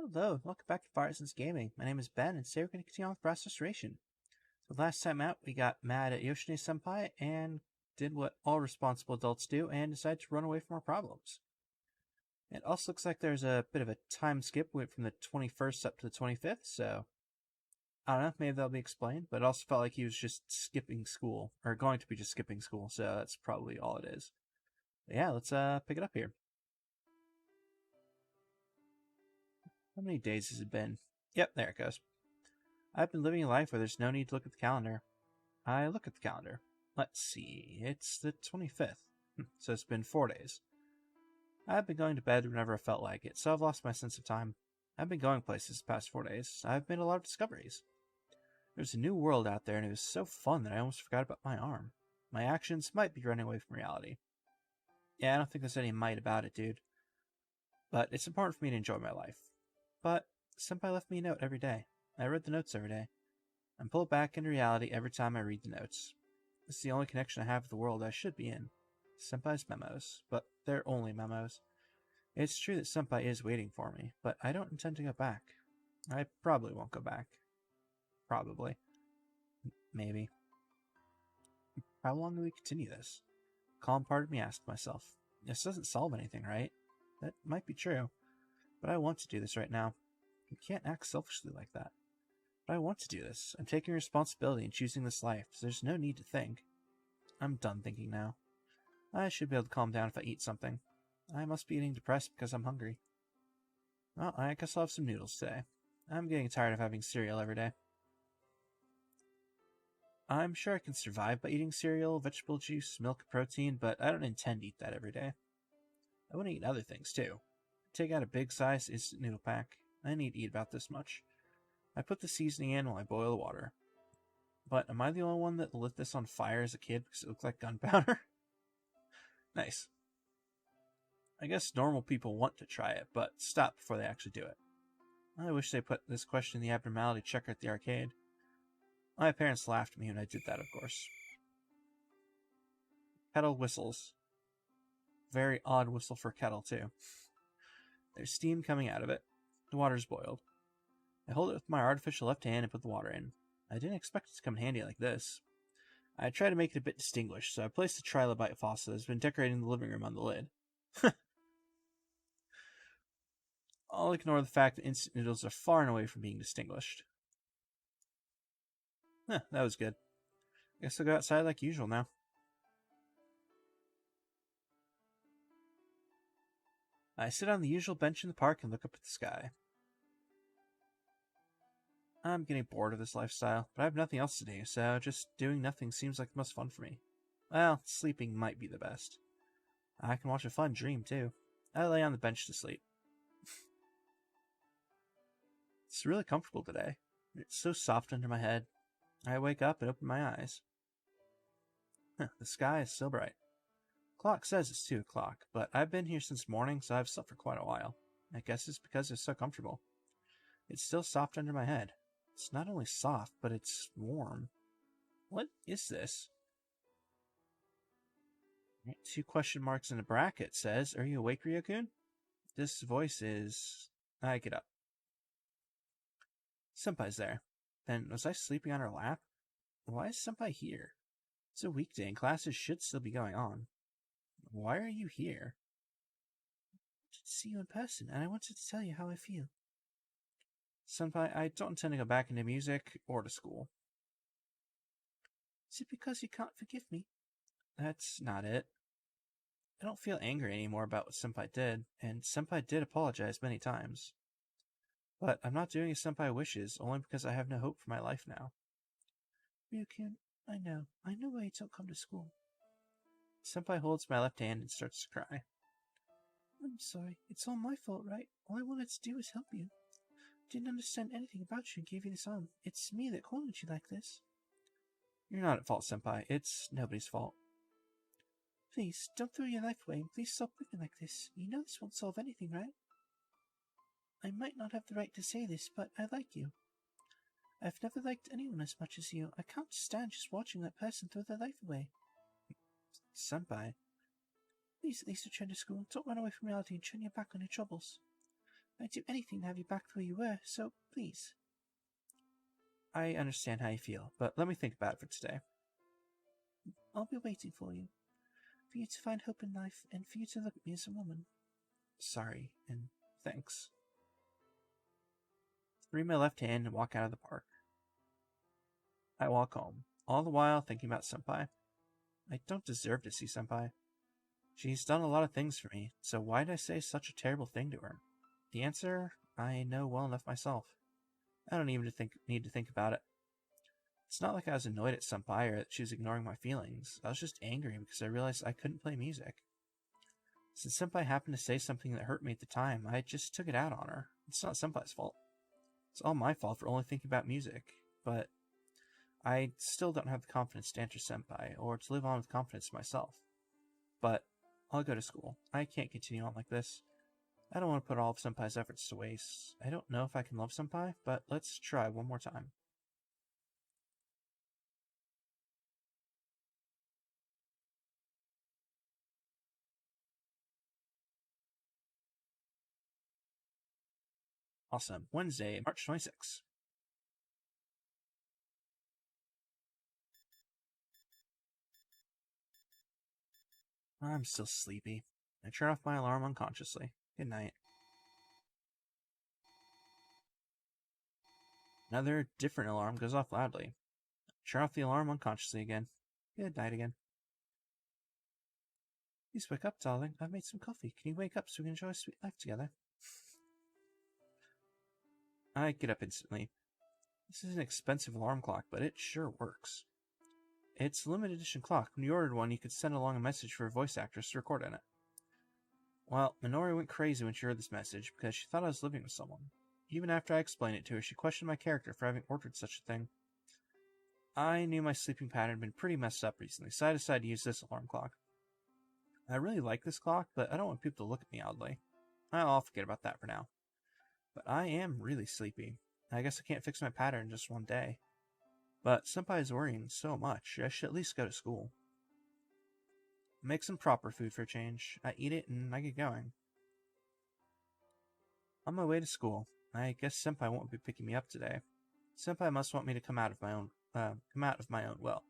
Hello, welcome back to Firesense Gaming. My name is Ben, and today we're going to continue on with Brass Restoration. So last time out, we got mad at Yoshine Senpai and did what all responsible adults do and decided to run away from our problems. It also looks like there's a bit of a time skip. We went from the 21st up to the 25th, so I don't know, maybe that'll be explained, but it also felt like he was just skipping school, or going to be just skipping school, so that's probably all it is. But yeah, let's pick it up here. How many days has it been? Yep, there it goes. I've been living a life where there's no need to look at the calendar. I look at the calendar. Let's see, it's the 25th, so it's been 4 days. I've been going to bed whenever I felt like it, so I've lost my sense of time. I've been going places the past 4 days. I've made a lot of discoveries. There's a new world out there, and it was so fun that I almost forgot about my arm. My actions might be running away from reality. Yeah, I don't think there's any might about it, dude. But it's important for me to enjoy my life. But Senpai left me a note every day. I read the notes every day. I'm pulled back into reality every time I read the notes. This is the only connection I have with the world I should be in. Senpai's memos, but they're only memos. It's true that Senpai is waiting for me, but I don't intend to go back. I probably won't go back. Probably. Maybe. How long will we continue this? A calm part of me asked myself. This doesn't solve anything, right? That might be true. But I want to do this right now. You can't act selfishly like that. But I want to do this. I'm taking responsibility and choosing this life, so there's no need to think. I'm done thinking now. I should be able to calm down if I eat something. I must be eating depressed because I'm hungry. Well, I guess I'll have some noodles today. I'm getting tired of having cereal every day. I'm sure I can survive by eating cereal, vegetable juice, milk, and protein, but I don't intend to eat that every day. I want to eat other things, too. Take out a big size instant noodle pack. I need to eat about this much. I put the seasoning in while I boil the water. But am I the only one that lit this on fire as a kid because it looked like gunpowder? Nice. I guess normal people want to try it, but stop before they actually do it. I wish they put this question in the abnormality checker at the arcade. My parents laughed at me when I did that, of course. Kettle whistles. Very odd whistle for kettle, too. There's steam coming out of it. The water's boiled. I hold it with my artificial left hand and put the water in. I didn't expect it to come in handy like this. I tried to make it a bit distinguished, so I placed a trilobite faucet that's been decorating the living room on the lid. I'll ignore the fact that instant noodles are far and away from being distinguished. That was good. Guess I'll go outside like usual now. I sit on the usual bench in the park and look up at the sky. I'm getting bored of this lifestyle, but I have nothing else to do, so just doing nothing seems like the most fun for me. Well, sleeping might be the best. I can watch a fun dream, too. I lay on the bench to sleep. It's really comfortable today. It's so soft under my head. I wake up and open my eyes. The sky is so bright. Clock says it's 2 o'clock, but I've been here since morning, so I've slept for quite a while. I guess it's because it's so comfortable. It's still soft under my head. It's not only soft, but it's warm. What is this? 2 question marks in a bracket says, "Are you awake, Ryokun?" This voice is... I get up. Senpai's there. Then, was I sleeping on her lap? Why is Senpai here? It's a weekday and classes should still be going on. Why are you here? I wanted to see you in person, and I wanted to tell you how I feel. Senpai, I don't intend to go back into music or to school. Is it because you can't forgive me? That's not it. I don't feel angry anymore about what Senpai did, and Senpai did apologize many times. But I'm not doing as Senpai wishes, only because I have no hope for my life now. Ryukun, I know why you don't come to school. Senpai holds my left hand and starts to cry. I'm sorry. It's all my fault, right? All I wanted to do was help you. Didn't understand anything about you and gave you this arm. It's me that cornered you like this. You're not at fault, Senpai. It's nobody's fault. Please, don't throw your life away, and please stop whipping like this. You know this won't solve anything, right? I might not have the right to say this, but I like you. I've never liked anyone as much as you. I can't stand just watching that person throw their life away. Senpai. Please at least return to school. Don't run away from reality and turn your back on your troubles. I'd do anything to have you back the way you were, so please. I understand how you feel, but let me think about it for today. I'll be waiting for you to find hope in life, and for you to look at me as a woman. Sorry, and thanks. Free my left hand and walk out of the park. I walk home, all the while thinking about Senpai. I don't deserve to see Senpai. She's done a lot of things for me, so why did I say such a terrible thing to her? The answer, I know well enough myself. I don't even need to think about it. It's not like I was annoyed at Senpai or that she was ignoring my feelings. I was just angry because I realized I couldn't play music. Since Senpai happened to say something that hurt me at the time, I just took it out on her. It's not Senpai's fault. It's all my fault for only thinking about music, but I still don't have the confidence to answer Senpai or to live on with confidence myself. But I'll go to school. I can't continue on like this. I don't want to put all of Senpai's efforts to waste. I don't know if I can love Senpai, but let's try one more time. Awesome. Wednesday, March 26th. I'm still sleepy. I turn off my alarm unconsciously. Good night. Another different alarm goes off loudly. Turn off the alarm unconsciously again. Good night again. Please wake up, darling. I've made some coffee. Can you wake up so we can enjoy a sweet life together? I get up instantly. This is an expensive alarm clock, but it sure works. It's a limited edition clock. When you ordered one, you could send along a message for a voice actress to record in it. Well, Minori went crazy when she heard this message because she thought I was living with someone. Even after I explained it to her, she questioned my character for having ordered such a thing. I knew my sleeping pattern had been pretty messed up recently, so I decided to use this alarm clock. I really like this clock, but I don't want people to look at me oddly. I'll forget about that for now. But I am really sleepy. I guess I can't fix my pattern in just one day. But Senpai is worrying so much, I should at least go to school. Make some proper food for a change. I eat it and I get going. On my way to school, I guess Senpai won't be picking me up today. Senpai must want me to come out of my own will.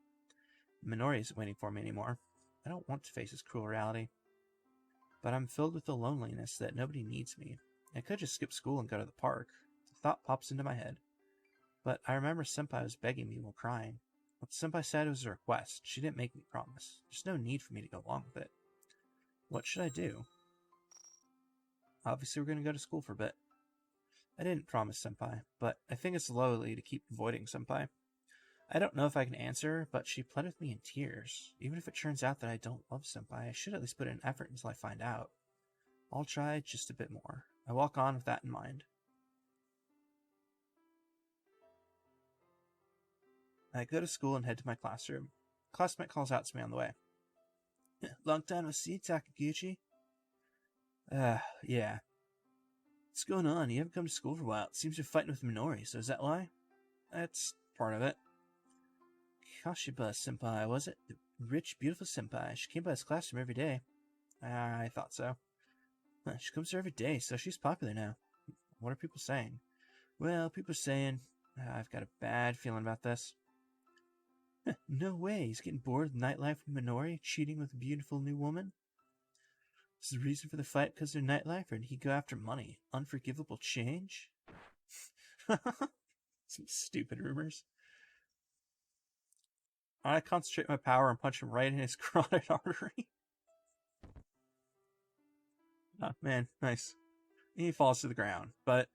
Minori isn't waiting for me anymore. I don't want to face this cruel reality. But I'm filled with the loneliness that nobody needs me. I could just skip school and go to the park. The thought pops into my head. But I remember Senpai was begging me while crying. What Senpai said was a request. She didn't make me promise. There's no need for me to go along with it. What should I do? Obviously, we're going to go to school for a bit. I didn't promise Senpai, but I think it's lowly to keep avoiding Senpai. I don't know if I can answer her, but she pled with me in tears. Even if it turns out that I don't love Senpai, I should at least put in effort until I find out. I'll try just a bit more. I walk on with that in mind. I go to school and head to my classroom. A classmate calls out to me on the way. Long time no see, Takaguchi. Yeah. What's going on? You haven't come to school for a while. It seems you're fighting with Minori, so is that why? That's part of it. Kashiba senpai, was it? The rich, beautiful senpai. She came by his classroom every day. I thought so. She comes here every day, so she's popular now. What are people saying? Well, people are saying... I've got a bad feeling about this. No way, he's getting bored with nightlife with Minori, cheating with a beautiful new woman. Is the reason for the fight because of their nightlife, or did he go after money? Unforgivable change? Some stupid rumors. I concentrate my power and punch him right in his carotid artery. Oh, man, nice. He falls to the ground, but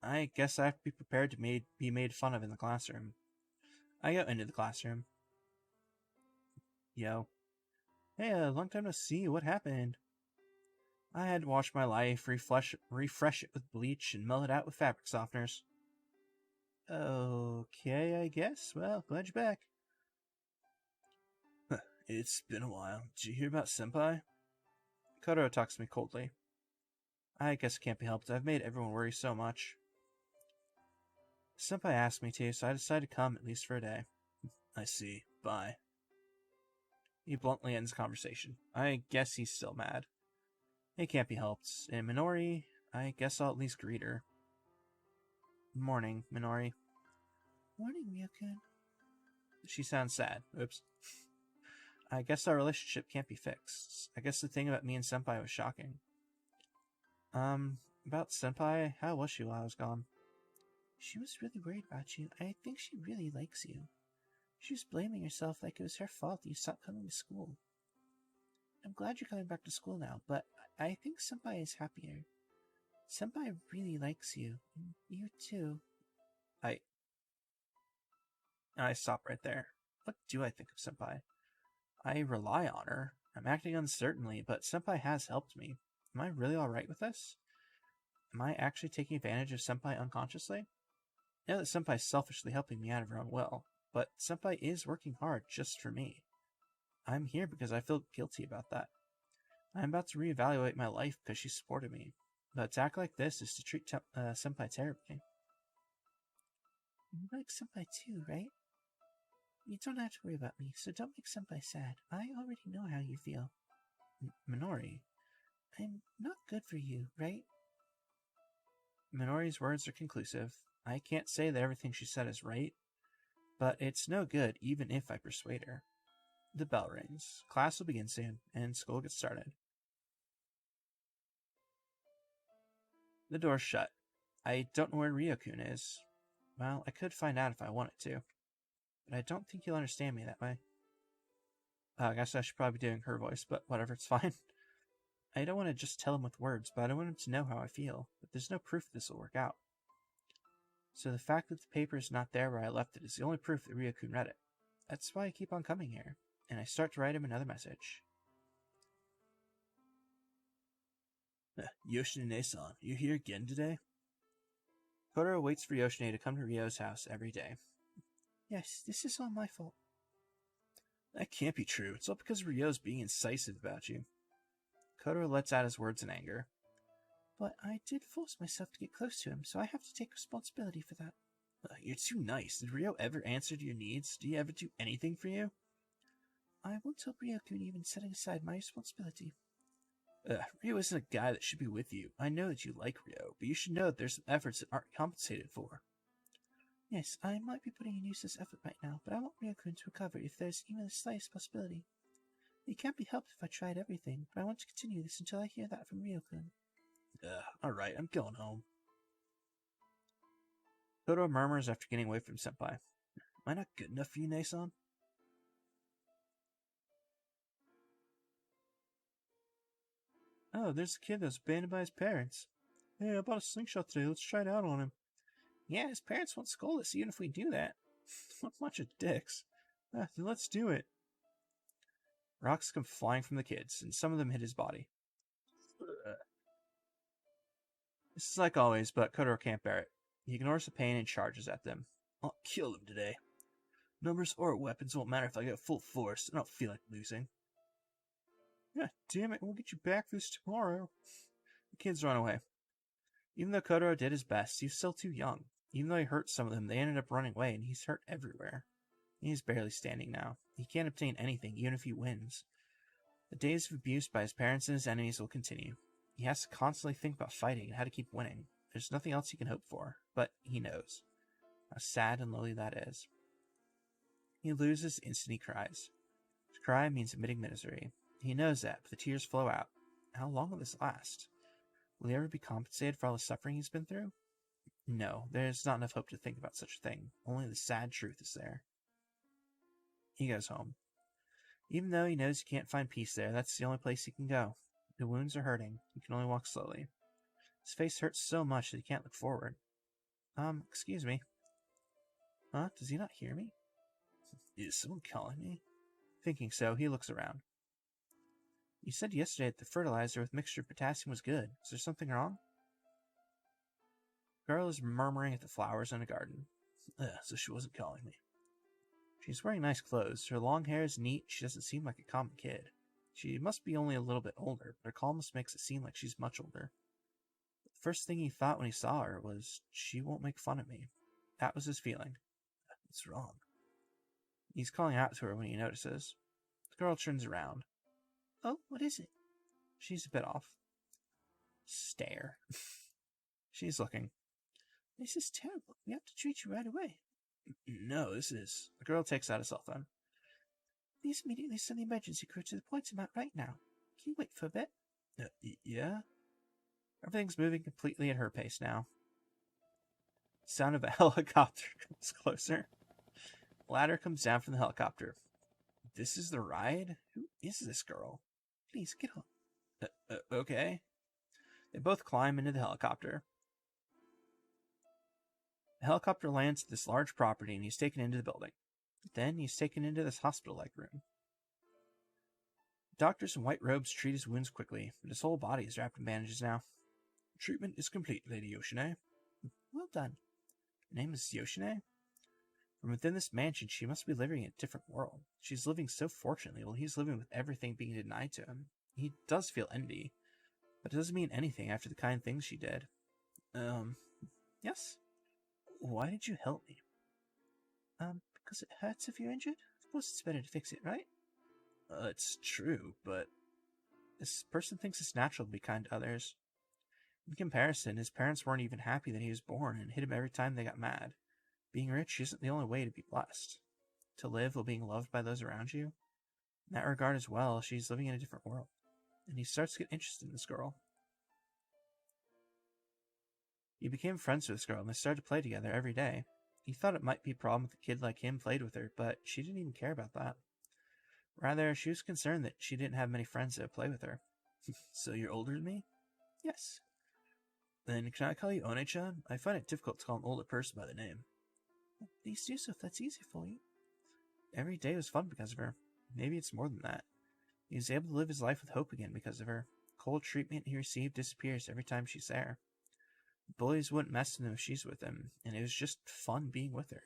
I guess I have to be prepared to be made fun of in the classroom. I go into the classroom. Yo. Hey, long time no see. What happened? I had to wash my life, refresh it with bleach, and melt it out with fabric softeners. Okay, I guess. Well, glad you're back. It's been a while. Did you hear about Senpai? Kotaro talks to me coldly. I guess it can't be helped. I've made everyone worry so much. Senpai asked me to, so I decided to come at least for a day. I see. Bye. He bluntly ends the conversation. I guess he's still mad. It can't be helped. And Minori, I guess I'll at least greet her. Morning, Minori. Morning, Ryokun. She sounds sad. Oops. I guess our relationship can't be fixed. I guess the thing about me and Senpai was shocking. About Senpai, how was she while I was gone? She was really worried about you. I think she really likes you. She was blaming herself like it was her fault that you stopped coming to school. I'm glad you're coming back to school now, but I think Senpai is happier. Senpai really likes you. And you too. I stop right there. What do I think of Senpai? I rely on her. I'm acting uncertainly, but Senpai has helped me. Am I really alright with this? Am I actually taking advantage of Senpai unconsciously? I know that Senpai's selfishly helping me out of her own will, but Senpai is working hard just for me. I'm here because I feel guilty about that. I'm about to reevaluate my life because she supported me. But to act like this is to treat Senpai terribly. You like Senpai too, right? You don't have to worry about me, so don't make Senpai sad. I already know how you feel. Minori. I'm not good for you, right? Minori's words are conclusive. I can't say that everything she said is right, but it's no good even if I persuade her. The bell rings. Class will begin soon, and school gets started. The door's shut. I don't know where Ryokun is. Well, I could find out if I wanted to, but I don't think he'll understand me that way. I guess I should probably be doing her voice, but whatever, it's fine. I don't want to just tell him with words, but I want him to know how I feel, but there's no proof this will work out. So the fact that the paper is not there where I left it is the only proof that Ryokun read it. That's why I keep on coming here, and I start to write him another message. Yoshine-san, you here again today? Kotaro waits for Yoshine to come to Ryo's house every day. Yes, this is all my fault. That can't be true. It's all because Ryo's being incisive about you. Kotaro lets out his words in anger. But I did force myself to get close to him, so I have to take responsibility for that. You're too nice. Did Ryo ever answer to your needs? Did he ever do anything for you? I won't tell Ryokun even setting aside my responsibility. Ryo isn't a guy that should be with you. I know that you like Ryo, but you should know that there's some efforts that aren't compensated for. Yes, I might be putting in useless effort right now, but I want Ryokun to recover if there's even the slightest possibility. It can't be helped if I tried everything, but I want to continue this until I hear that from Ryokun. Alright, I'm going home. Kotaro murmurs after getting away from Senpai. Am I not good enough for you, Nason? Oh, there's a kid that was abandoned by his parents. Hey, I bought a slingshot today. Let's try it out on him. Yeah, his parents won't scold us even if we do that. What a bunch of dicks. Then let's do it. Rocks come flying from the kids, and some of them hit his body. This is like always, but Kotaro can't bear it. He ignores the pain and charges at them. I'll kill them today. Numbers or weapons won't matter if I get full force. I don't feel like losing. Yeah, damn it, we'll get you back for this tomorrow. The kids run away. Even though Kotaro did his best, he's still too young. Even though he hurt some of them, they ended up running away, and he's hurt everywhere. He's barely standing now. He can't obtain anything, even if he wins. The days of abuse by his parents and his enemies will continue. He has to constantly think about fighting and how to keep winning. There's nothing else he can hope for, but he knows how sad and lonely that is. He loses, instant he cries. To cry means admitting misery. He knows that, but the tears flow out. How long will this last? Will he ever be compensated for all the suffering he's been through? No, there's not enough hope to think about such a thing. Only the sad truth is there. He goes home. Even though he knows he can't find peace there, that's the only place he can go. The wounds are hurting. He can only walk slowly. His face hurts so much that he can't look forward. Excuse me. Huh? Does he not hear me? Is someone calling me? Thinking so, he looks around. You said yesterday that the fertilizer with mixture of potassium was good. Is there something wrong? The girl is murmuring at the flowers in a garden. So she wasn't calling me. She's wearing nice clothes. Her long hair is neat. She doesn't seem like a common kid. She must be only a little bit older, but her calmness makes it seem like she's much older. The first thing he thought when he saw her was, she won't make fun of me. That was his feeling. What's wrong? He's calling out to her when he notices. The girl turns around. Oh, what is it? She's a bit off. Stare. She's looking. This is terrible. We have to treat you right away. No, this is... The girl takes out a cell phone. Please immediately send the emergency crew to the point I'm at right now. Can you wait for a bit? Yeah? Everything's moving completely at her pace now. Sound of a helicopter comes closer. Ladder comes down from the helicopter. This is the ride? Who is this girl? Please, get on. Okay. They both climb into the helicopter. The helicopter lands at this large property and he's taken into the building. Then he's taken into this hospital-like room. Doctors in white robes treat his wounds quickly, but his whole body is wrapped in bandages now. Treatment is complete, Lady Yoshine. Well done. Her name is Yoshine? From within this mansion, she must be living in a different world. She's living so fortunately while he's living with everything being denied to him. He does feel envy, but it doesn't mean anything after the kind things she did. Yes? Why did you help me? Because it hurts if you're injured? Of course it's better to fix it, right? It's true, but this person thinks it's natural to be kind to others. In comparison, his parents weren't even happy that he was born and hit him every time they got mad. Being rich isn't the only way to be blessed. To live while being loved by those around you. In that regard as well, she's living in a different world. And he starts to get interested in this girl. He became friends with this girl and they started to play together every day. He thought it might be a problem if a kid like him played with her, but she didn't even care about that. Rather, she was concerned that she didn't have many friends that would play with her. So you're older than me? Yes. Then can I call you One-chan? I find it difficult to call an older person by the name. Please do so if that's easy for you. Every day was fun because of her. Maybe it's more than that. He was able to live his life with hope again because of her. Cold treatment he received disappears every time she's there. Bullies wouldn't mess with him if she's with him, and it was just fun being with her.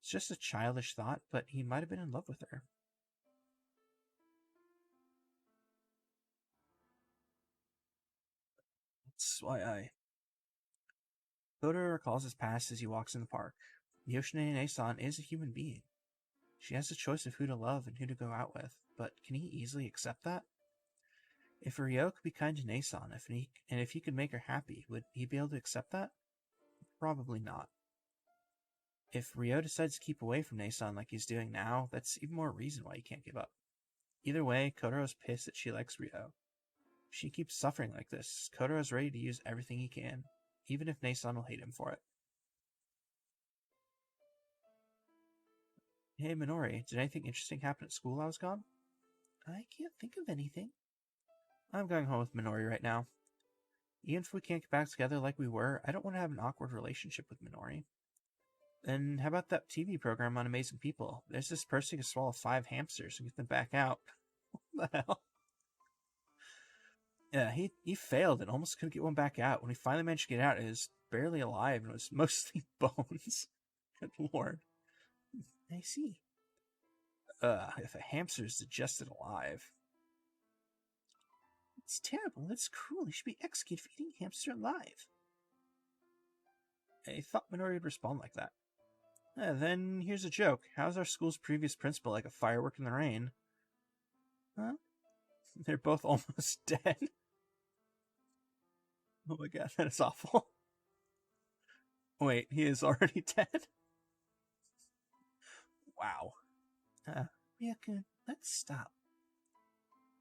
It's just a childish thought, but he might have been in love with her. That's why Kotaro recalls his past as he walks in the park. Yoshine Nason is a human being. She has a choice of who to love and who to go out with, but can he easily accept that? If Ryo could be kind to Nason, if he could make her happy, would he be able to accept that? Probably not. If Ryo decides to keep away from Nason like he's doing now, that's even more reason why he can't give up. Either way, Kotaro's pissed that she likes Ryo. If she keeps suffering like this, Kotaro's ready to use everything he can, even if Nason will hate him for it. Hey Minori, did anything interesting happen at school while I was gone? I can't think of anything. I'm going home with Minori right now. Even if we can't get back together like we were, I don't want to have an awkward relationship with Minori. Then how about that TV program on Amazing People? There's this person who can swallow 5 hamsters and get them back out. What the hell? Yeah, he failed and almost couldn't get one back out. When he finally managed to get out, it was barely alive and it was mostly bones. Good lord. I see. If a hamster is digested alive. It's terrible. It's cruel. He should be executed for eating a hamster alive. I thought Minori would respond like that. Then here's a joke. How's our school's previous principal like a firework in the rain? Huh? They're both almost dead. Oh my god, that is awful. Wait, he is already dead? Wow. Ryukun, let's stop.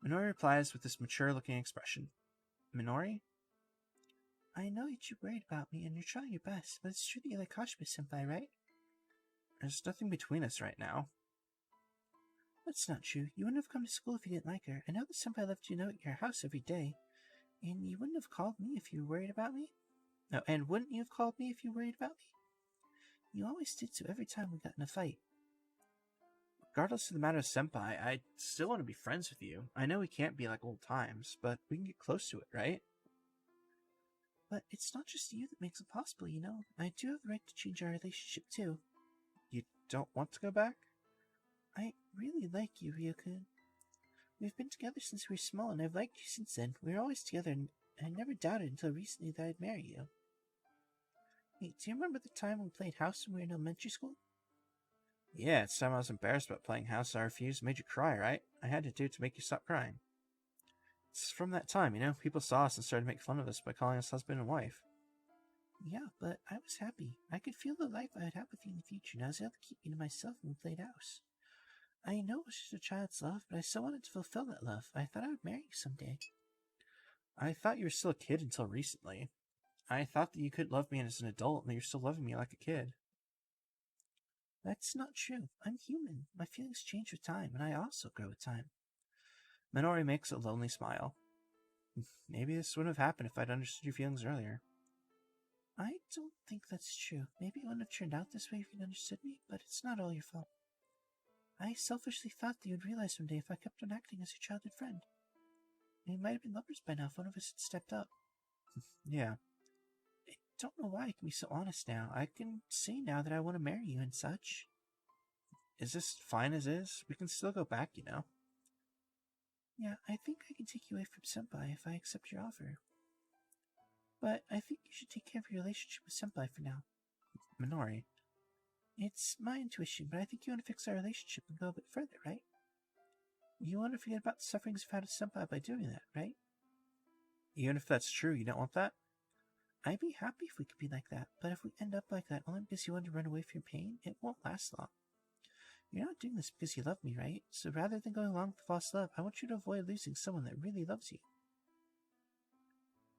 Minori replies with this mature-looking expression. Minori? I know that you're worried about me and you're trying your best, but it's true that you like Hashime-senpai, right? There's nothing between us right now. That's not true. You wouldn't have come to school if you didn't like her. I know that senpai left you a note at your house every day. And you wouldn't have called me if you were worried about me? No, and wouldn't you have called me if you were worried about me? You always did so every time we got in a fight. Regardless of the matter of senpai, I still want to be friends with you. I know we can't be like old times, but we can get close to it, right? But it's not just you that makes it possible, you know. I do have the right to change our relationship, too. You don't want to go back? I really like you, Ryukun. We've been together since we were small, and I've liked you since then. We were always together, and I never doubted until recently that I'd marry you. Wait, do you remember the time we played house when we were in elementary school? Yeah, it's time I was embarrassed about playing house, so I refused and made you cry, right? I had to do it to make you stop crying. It's from that time, people saw us and started to make fun of us by calling us husband and wife. Yeah, but I was happy. I could feel the life I would have with you in the future, and I was able to keep you to myself when we played house. I know it was just a child's love, but I still wanted to fulfill that love. I thought I would marry you someday. I thought you were still a kid until recently. I thought that you could love me as an adult and that you're still loving me like a kid. That's not true. I'm human. My feelings change with time, and I also grow with time. Minori makes a lonely smile. Maybe this wouldn't have happened if I'd understood your feelings earlier. I don't think that's true. Maybe it wouldn't have turned out this way if you'd understood me, but it's not all your fault. I selfishly thought that you'd realize someday if I kept on acting as your childhood friend. We might have been lovers by now if one of us had stepped up. Yeah. I don't know why I can be so honest now. I can say now that I want to marry you and such. Is this fine as is? We can still go back, Yeah, I think I can take you away from Senpai if I accept your offer. But I think you should take care of your relationship with Senpai for now. Minori. It's my intuition, but I think you want to fix our relationship and go a bit further, right? You want to forget about the sufferings you've had with Senpai by doing that, right? Even if that's true, you don't want that? I'd be happy if we could be like that, but if we end up like that only because you want to run away from your pain, it won't last long. You're not doing this because you love me, right? So rather than going along with false love, I want you to avoid losing someone that really loves you.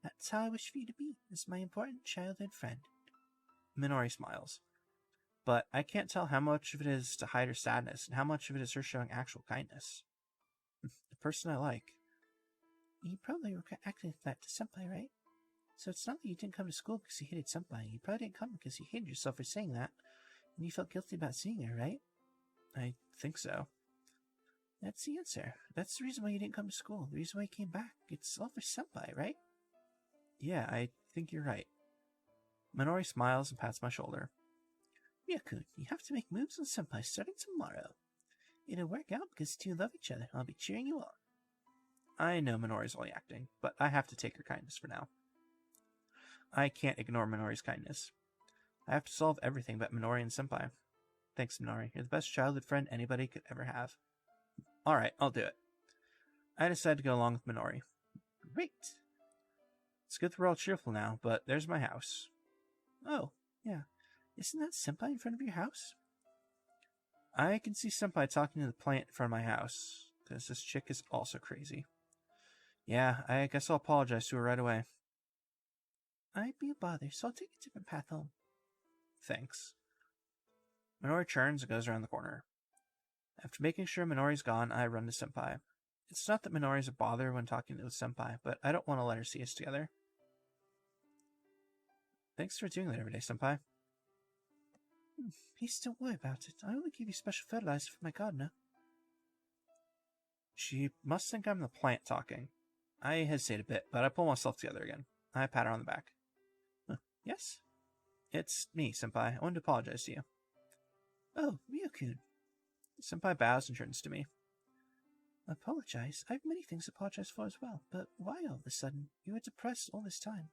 That's how I wish for you to be, as my important childhood friend. Minori smiles. But I can't tell how much of it is to hide her sadness and how much of it is her showing actual kindness. The person I like. You probably were acting like that to Senpai, right? So it's not that you didn't come to school because you hated Senpai. You probably didn't come because you hated yourself for saying that, and you felt guilty about seeing her, right? I think so. That's the answer. That's the reason why you didn't come to school. The reason why you came back. It's all for Senpai, right? Yeah, I think you're right. Minori smiles and pats my shoulder. Ryokun, you have to make moves on Senpai starting tomorrow. It'll work out because you two love each other. I'll be cheering you on. I know Minori's only acting, but I have to take her kindness for now. I can't ignore Minori's kindness. I have to solve everything but Minori and Senpai. Thanks, Minori. You're the best childhood friend anybody could ever have. Alright, I'll do it. I decided to go along with Minori. Great. It's good that we're all cheerful now, but there's my house. Oh, yeah. Isn't that Senpai in front of your house? I can see Senpai talking to the plant in front of my house, because this chick is also crazy. Yeah, I guess I'll apologize to her right away. I'd be a bother, so I'll take a different path home. Thanks. Minori turns and goes around the corner. After making sure Minori's gone, I run to Senpai. It's not that Minori's a bother when talking to Senpai, but I don't want to let her see us together. Thanks for doing that every day, Senpai. Please don't worry about it. I only give you special fertilizer for my gardener. She must think I'm the plant talking. I hesitate a bit, but I pull myself together again. I pat her on the back. Yes? It's me, Senpai. I wanted to apologize to you. Oh, Ryokun. Senpai bows and turns to me. Apologize? I have many things to apologize for as well, but why all of a sudden? You were depressed all this time.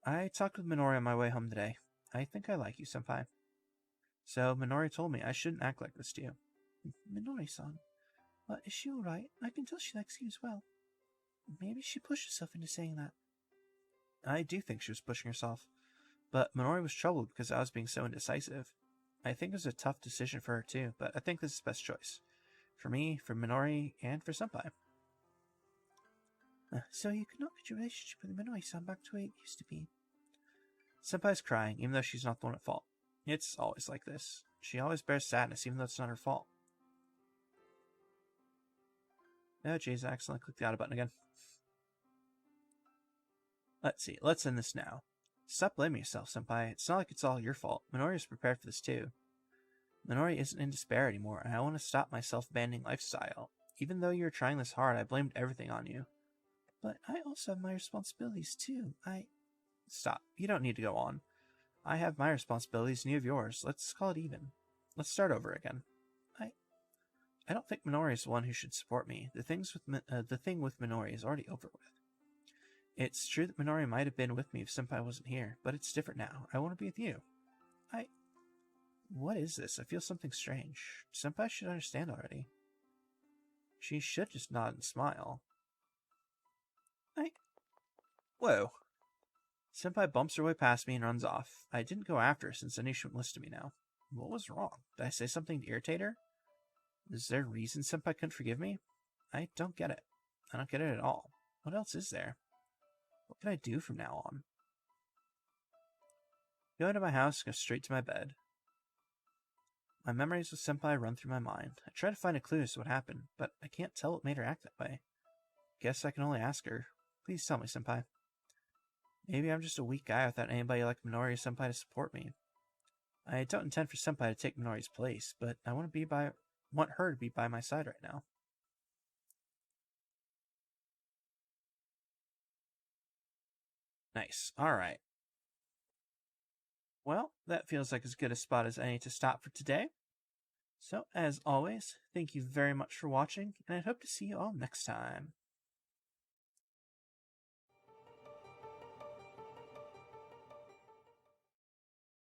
I talked with Minori on my way home today. I think I like you, Senpai. So Minori told me I shouldn't act like this to you. Minori-san. But is she alright? I can tell she likes you as well. Maybe she pushed herself into saying that. I do think she was pushing herself. But Minori was troubled because I was being so indecisive. I think it was a tough decision for her too, but I think this is the best choice. For me, for Minori, and for Senpai. So you could not get your relationship with Minori-san back to where it used to be. Senpai's crying, even though she's not the one at fault. It's always like this. She always bears sadness, even though it's not her fault. Oh, jeez, I accidentally clicked the out button again. Let's see, let's end this now. Stop blaming yourself, Senpai. It's not like it's all your fault. Minori is prepared for this too. Minori isn't in despair anymore, and I want to stop my self-abandoning lifestyle. Even though you're trying this hard, I blamed everything on you. But I also have my responsibilities too. Stop. You don't need to go on. I have my responsibilities and you have yours. Let's call it even. Let's start over again. I don't think Minori is the one who should support me. The thing with Minori is already over with. It's true that Minori might have been with me if Senpai wasn't here, but it's different now. I want to be with you. What is this? I feel something strange. Senpai should understand already. She should just nod and smile. Whoa. Senpai bumps her way past me and runs off. I didn't go after her since I knew she wouldn't listen to me now. What was wrong? Did I say something to irritate her? Is there a reason Senpai couldn't forgive me? I don't get it. I don't get it at all. What else is there? What can I do from now on? Go into my house, go straight to my bed. My memories of Senpai run through my mind. I try to find a clue as to what happened, but I can't tell what made her act that way. Guess I can only ask her. Please tell me, Senpai. Maybe I'm just a weak guy without anybody like Minori or Senpai to support me. I don't intend for Senpai to take Minori's place, but I want her to be by my side right now. Nice. Alright. Well, that feels like as good a spot as any to stop for today. So, as always, thank you very much for watching, and I hope to see you all next time.